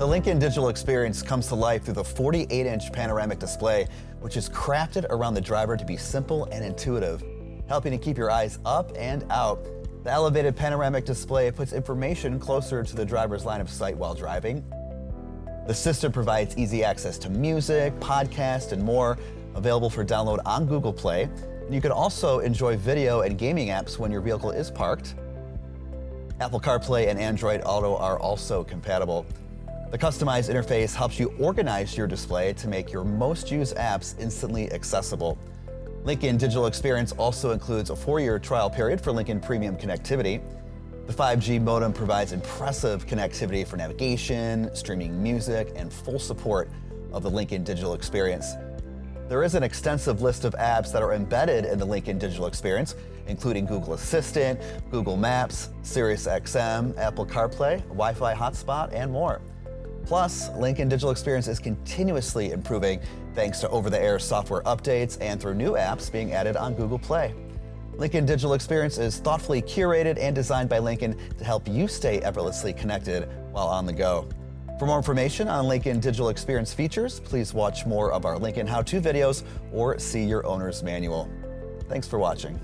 The Lincoln digital experience comes to life through the 48-inch panoramic display, which is crafted around the driver to be simple and intuitive, helping to keep your eyes up and out. The elevated panoramic display puts information closer to the driver's line of sight while driving. The system provides easy access to music, podcasts, and more, available for download on Google Play. And you can also enjoy video and gaming apps when your vehicle is parked. Apple CarPlay and Android Auto are also compatible. The customized interface helps you organize your display to make your most used apps instantly accessible. Lincoln Digital Experience also includes a 4-year trial period for Lincoln Premium connectivity. The 5G modem provides impressive connectivity for navigation, streaming music, and full support of the Lincoln Digital Experience. There is an extensive list of apps that are embedded in the Lincoln Digital Experience, including Google Assistant, Google Maps, SiriusXM, Apple CarPlay, Wi-Fi hotspot, and more. Plus, Lincoln Digital Experience is continuously improving thanks to over-the-air software updates and through new apps being added on Google Play. Lincoln Digital Experience is thoughtfully curated and designed by Lincoln to help you stay effortlessly connected while on the go. For more information on Lincoln Digital Experience features, please watch more of our Lincoln how-to videos or see your owner's manual. Thanks for watching.